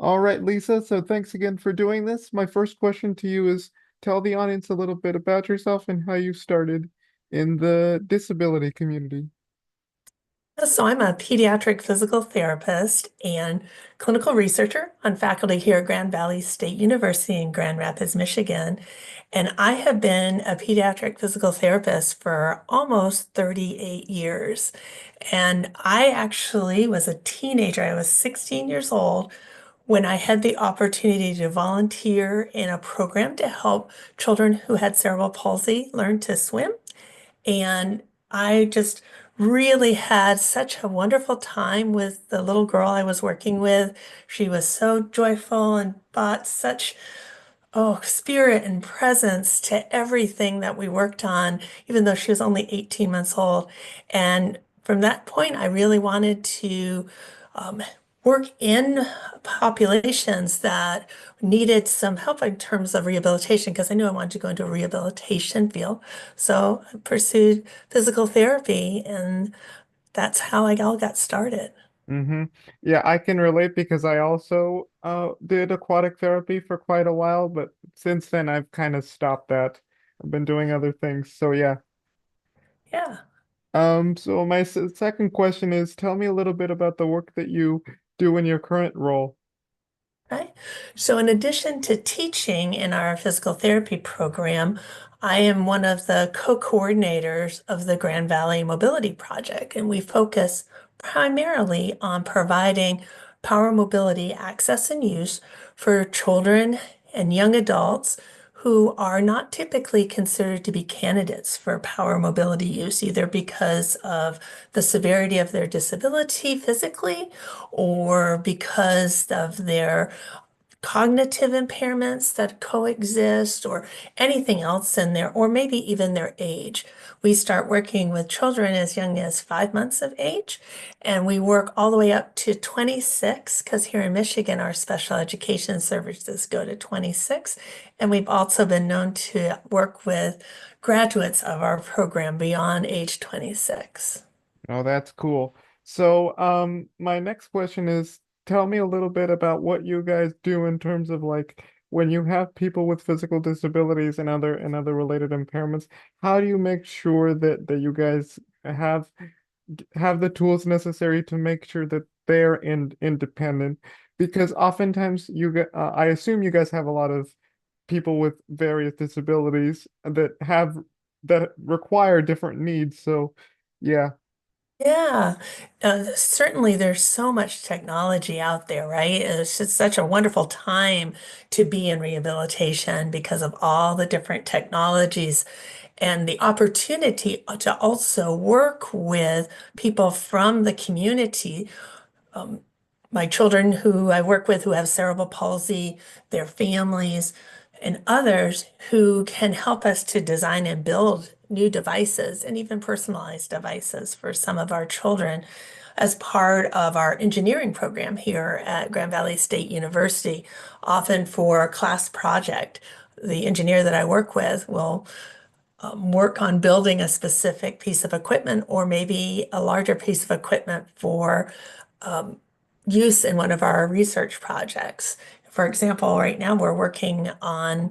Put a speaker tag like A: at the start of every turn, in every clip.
A: All right, Lisa. So thanks again for doing this. My first question to you is tell the audience a little bit about yourself and how you started in the disability community.
B: So I'm a pediatric physical therapist and clinical researcher on faculty here at Grand Valley State University in Grand Rapids, Michigan. And I have been a pediatric physical therapist for almost 38 years. And I actually was a teenager. I was 16 years old when I had the opportunity to volunteer in a program to help children who had cerebral palsy learn to swim. And I just really had such a wonderful time with the little girl I was working with. She was so joyful and brought such, spirit and presence to everything that we worked on, even though she was only 18 months old. And from that point, I really wanted to um, work in populations that needed some help in terms of rehabilitation because I knew I wanted to go into a rehabilitation field. So I pursued physical therapy, and that's how I all got started.
A: Mm-hmm. Yeah, I can relate because I also did aquatic therapy for quite a while, but since then I've kind of stopped that. I've been doing other things. So yeah.
B: Yeah.
A: So my second question is tell me a little bit about the work that you do in your current role.
B: Right. So, in addition to teaching in our physical therapy program, I am one of the co-coordinators of the Grand Valley Mobility Project, and we focus primarily on providing power mobility access and use for children and young adults who are not typically considered to be candidates for power mobility use, either because of the severity of their disability physically or because of their cognitive impairments that coexist or anything else in there, or maybe even their age. We start working with children as young as 5 months of age, and we work all the way up to 26, because here in Michigan, our special education services go to 26. And we've also been known to work with graduates of our program beyond age 26.
A: Oh, that's cool. So, my next question is tell me a little bit about what you guys do in terms of like when you have people with physical disabilities and other related impairments, how do you make sure that you guys have have the tools necessary to make sure that they're independent? Because oftentimes I assume you guys have a lot of people with various disabilities that require different needs. So, yeah.
B: Yeah, certainly there's so much technology out there, right? It's just such a wonderful time to be in rehabilitation because of all the different technologies and the opportunity to also work with people from the community. Um, my children who I work with who have cerebral palsy, their families, and others who can help us to design and build new devices and even personalized devices for some of our children as part of our engineering program here at Grand Valley State University, often for a class project. The engineer that I work with will work on building a specific piece of equipment or maybe a larger piece of equipment for um, use in one of our research projects. For example, right now we're working on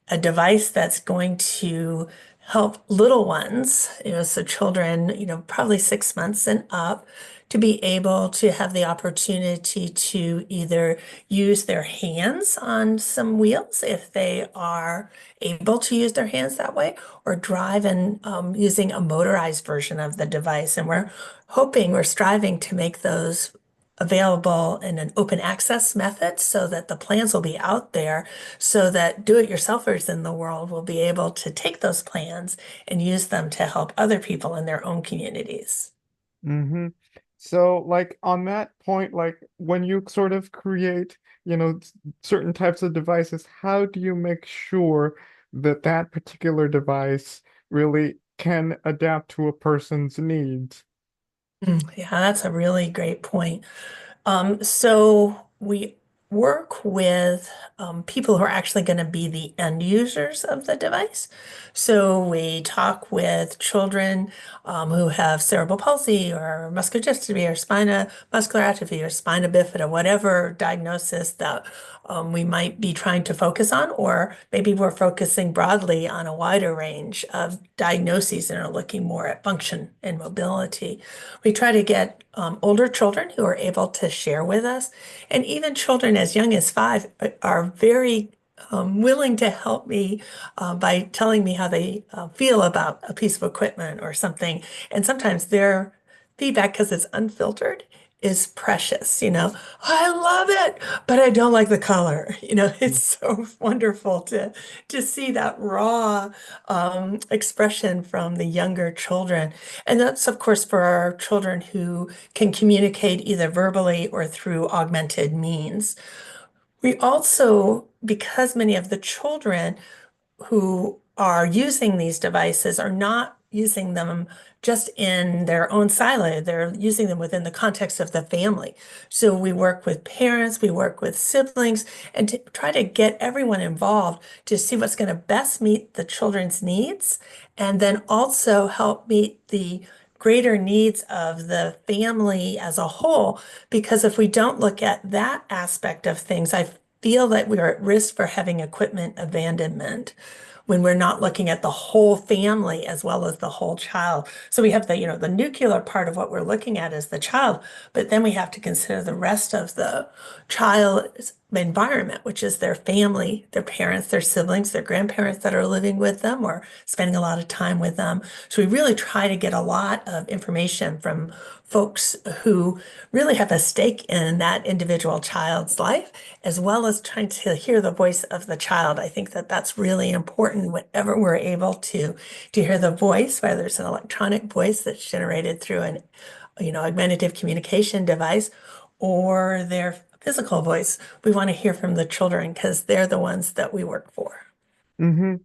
B: a device that's going to help little ones, so children, probably 6 months and up, to be able to have the opportunity to either use their hands on some wheels if they are able to use their hands that way, or drive and using a motorized version of the device. And we're striving to make those available in an open access method so that the plans will be out there so that do-it-yourselfers in the world will be able to take those plans and use them to help other people in their own communities.
A: Mm-hmm. So, like on that point, like when you sort of create, certain types of devices, how do you make sure that that particular device really can adapt to a person's needs?
B: Yeah, that's a really great point. So work with people who are actually going to be the end users of the device. So we talk with children who have cerebral palsy or muscular dystrophy or spina muscular atrophy or spina bifida, whatever diagnosis that we might be trying to focus on, or maybe we're focusing broadly on a wider range of diagnoses and are looking more at function and mobility. We try to get older children who are able to share with us, and even children as young as 5 are very willing to help me by telling me how they feel about a piece of equipment or something. And sometimes their feedback, because it's unfiltered, is precious. I love it, but I don't like the color. It's so wonderful to see that raw expression from the younger children. And that's, of course, for our children who can communicate either verbally or through augmented means. We also, because many of the children who are using these devices are not using them just in their own silo. They're using them within the context of the family. So we work with parents, we work with siblings, and to try to get everyone involved to see what's going to best meet the children's needs, and then also help meet the greater needs of the family as a whole. Because if we don't look at that aspect of things, I feel that we are at risk for having equipment abandonment when we're not looking at the whole family as well as the whole child. So we have the nuclear part of what we're looking at is the child, but then we have to consider the rest of the child's environment, which is their family, their parents, their siblings, their grandparents that are living with them or spending a lot of time with them. So we really try to get a lot of information from folks who really have a stake in that individual child's life, as well as trying to hear the voice of the child. I think that that's really important whenever we're able to hear the voice, whether it's an electronic voice that's generated through an augmentative communication device or their physical voice. We want to hear from the children because they're the ones that we work for.
A: Mm-hmm.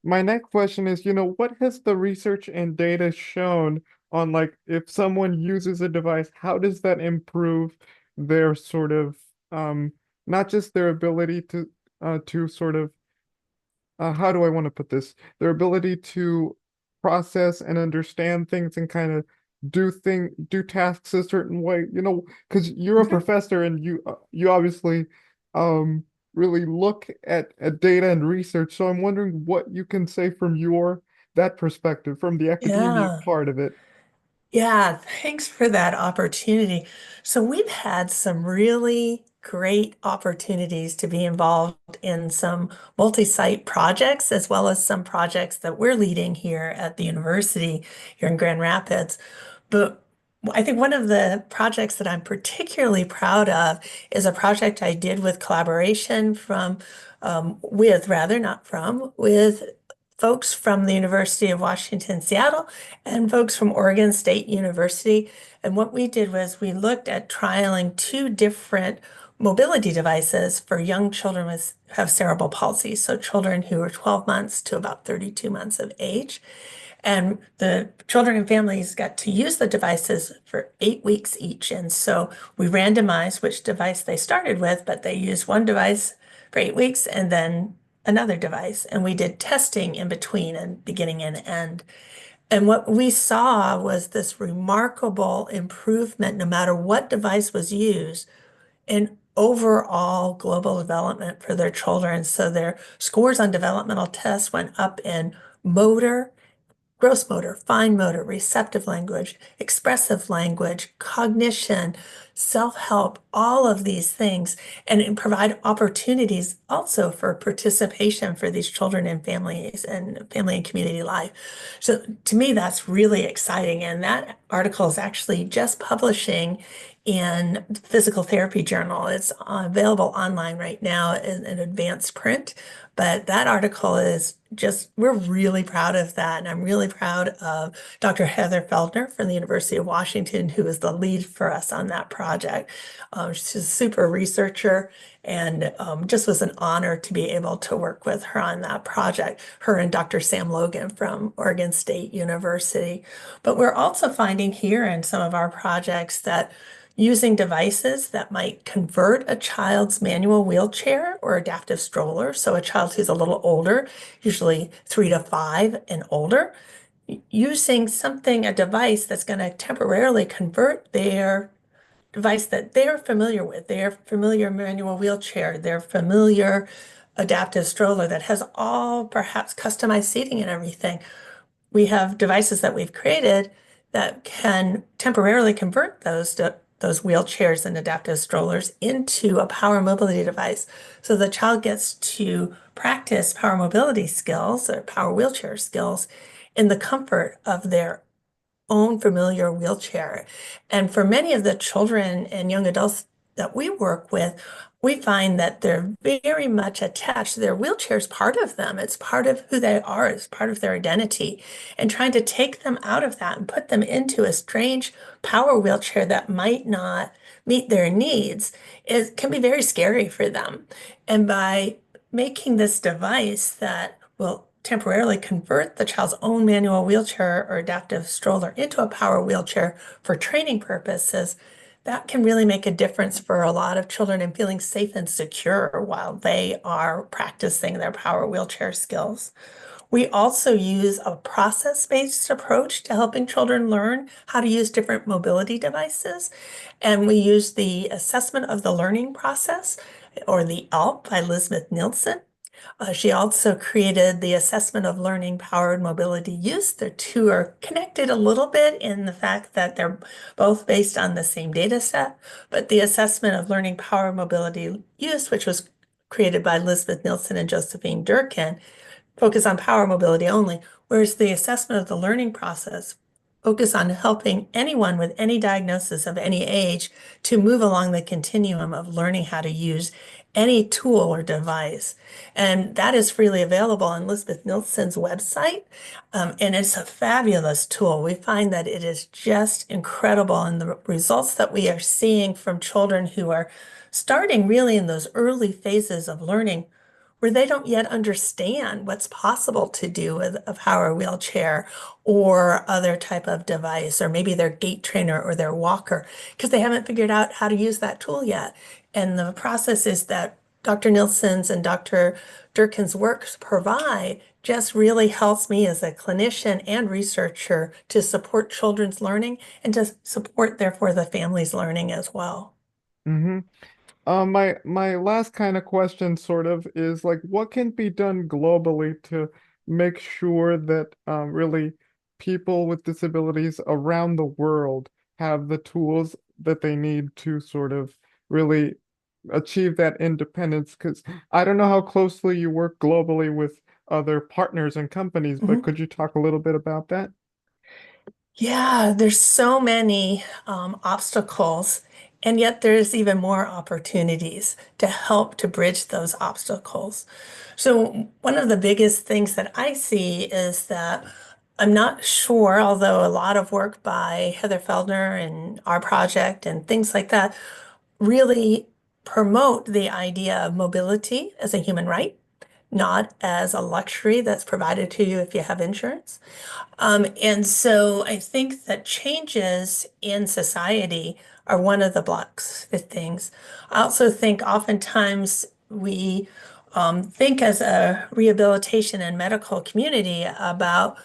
A: My next question is, what has the research and data shown on like if someone uses a device, how does that improve their sort of not just their ability to sort of how do I want to put this? Their ability to process and understand things and kind of do tasks a certain way, because you're a
B: Mhm.
A: professor and you obviously um really look at data and research. So I'm wondering what you can say from your that perspective, from the academia
B: Yeah.
A: part of it.
B: Yeah, thanks for that opportunity. So we've had some really great opportunities to be involved in some multi-site projects, as well as some projects that we're leading here at the university here in Grand Rapids. But I think one of the projects that I'm particularly proud of is a project I did with collaboration with rather, not from, with folks from the University of Washington, Seattle, and folks from Oregon State University. And what we did was we looked at trialing 2 different mobility devices for young children with have cerebral palsy, so children who are 12 months to about 32 months of age. And the children and families got to use the devices for 8 weeks each. And so we randomized which device they started with, but they used one device for 8 weeks and then another device. And we did testing in between and beginning and end. And what we saw was this remarkable improvement, no matter what device was used, in overall global development for their children. So their scores on developmental tests went up in motor, gross motor, fine motor, receptive language, expressive language, cognition, self-help, all of these things, and provide opportunities also for participation for these children and families and family and community life. So to me, that's really exciting. And that article is actually just publishing in Physical Therapy Journal. It's available online right now in an advanced print, But that article is just, we're really proud of that. And I'm really proud of Dr. Heather Feldner from the University of Washington, who is the lead for us on that project. She's a super researcher and just was an honor to be able to work with her on that project, her and Dr. Sam Logan from Oregon State University. But we're also finding here in some of our projects that using devices that might convert a child's manual wheelchair or adaptive stroller, so a child who's a little older, usually 3 to 5 and older, using something, a device that's going to temporarily convert their device that they're familiar with, their familiar manual wheelchair, their familiar adaptive stroller that has all perhaps customized seating and everything. We have devices that we've created that can temporarily convert those wheelchairs and adaptive strollers into a power mobility device. So the child gets to practice power mobility skills or power wheelchair skills in the comfort of their own familiar wheelchair. And for many of the children and young adults that we work with, we find that they're very much attached. Their wheelchair is part of them. It's part of who they are. It's part of their identity. And trying to take them out of that and put them into a strange power wheelchair that might not meet their needs can be very scary for them. And by making this device that will temporarily convert the child's own manual wheelchair or adaptive stroller into a power wheelchair for training purposes, that can really make a difference for a lot of children in feeling safe and secure while they are practicing their power wheelchair skills. We also use a process-based approach to helping children learn how to use different mobility devices. And we use the assessment of the learning process, or the ALP by Lisbeth Nielsen. She also created the assessment of learning powered mobility use. The two are connected a little bit in the fact that they're both based on the same data set, but the assessment of learning powered mobility use, which was created by Elizabeth Nielsen and Josephine Durkin, focus on power mobility only, whereas the assessment of the learning process focus on helping anyone with any diagnosis of any age to move along the continuum of learning how to use any tool or device. And that is freely available on Elizabeth Nielsen's website. And it's a fabulous tool. We find that it is just incredible. And the results that we are seeing from children who are starting really in those early phases of learning where they don't yet understand what's possible to do with a power wheelchair or other type of device, or maybe their gait trainer or their walker, because they haven't figured out how to use that tool yet. And the process is that Dr. Nielsen's and Dr. Durkin's works provide just really helps me as a clinician and researcher to support children's learning and to support, therefore, the family's learning as well.
A: Mm-hmm. My last kind of question sort of is like, what can be done globally to make sure that really people with disabilities around the world have the tools that they need to sort of really achieve that independence? Because I don't know how closely you work globally with other partners and companies, but
B: Mhm.
A: could you talk a little bit about that?
B: Yeah, there's so many obstacles, and yet there's even more opportunities to help to bridge those obstacles. So, one of the biggest things that I see is that I'm not sure, although a lot of work by Heather Feldner and our project and things like that really promote the idea of mobility as a human right, not as a luxury that's provided to you if you have insurance. And so I think that changes in society are one of the blocks, the things. I also think oftentimes we think as a rehabilitation and medical community about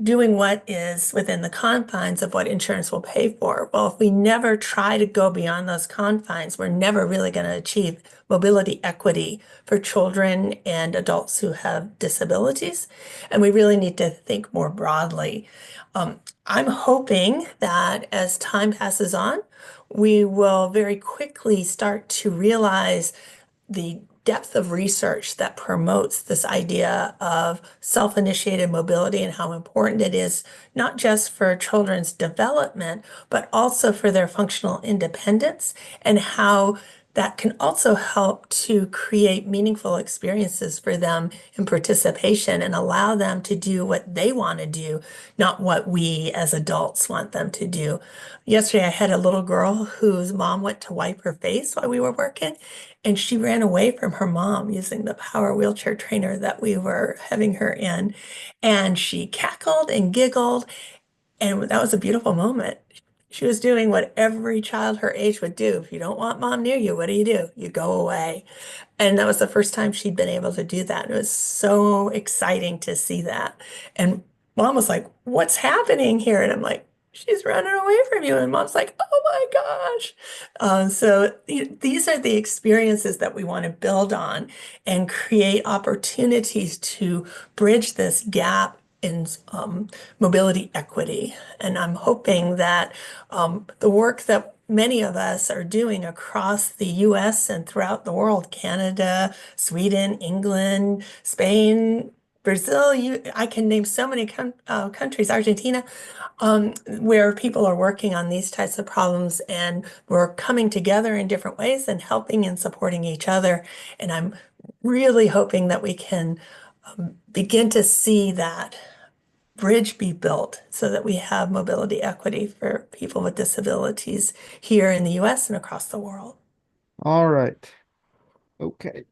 B: doing what is within the confines of what insurance will pay for. Well, if we never try to go beyond those confines, we're never really going to achieve mobility equity for children and adults who have disabilities. And we really need to think more broadly. I'm hoping that as time passes on, we will very quickly start to realize the depth of research that promotes this idea of self-initiated mobility and how important it is, not just for children's development, but also for their functional independence, and how that can also help to create meaningful experiences for them in participation and allow them to do what they want to do, not what we as adults want them to do. Yesterday, I had a little girl whose mom went to wipe her face while we were working, and she ran away from her mom using the power wheelchair trainer that we were having her in. And she cackled and giggled, and that was a beautiful moment. She was doing what every child her age would do. If you don't want mom near you, what do? You go away. And that was the first time she'd been able to do that. It was so exciting to see that. And mom was like, "What's happening here?" And I'm like, "She's running away from you." And mom's like, "Oh my gosh." These are the experiences that we want to build on and create opportunities to bridge this gap in mobility equity. And I'm hoping that the work that many of us are doing across the US and throughout the world, Canada, Sweden, England, Spain, Brazil, I can name so many countries, Argentina, where people are working on these types of problems and we're coming together in different ways and helping and supporting each other. And I'm really hoping that we can begin to see that bridge be built so that we have mobility equity for people with disabilities here in the US and across the world.
A: All right. Okay.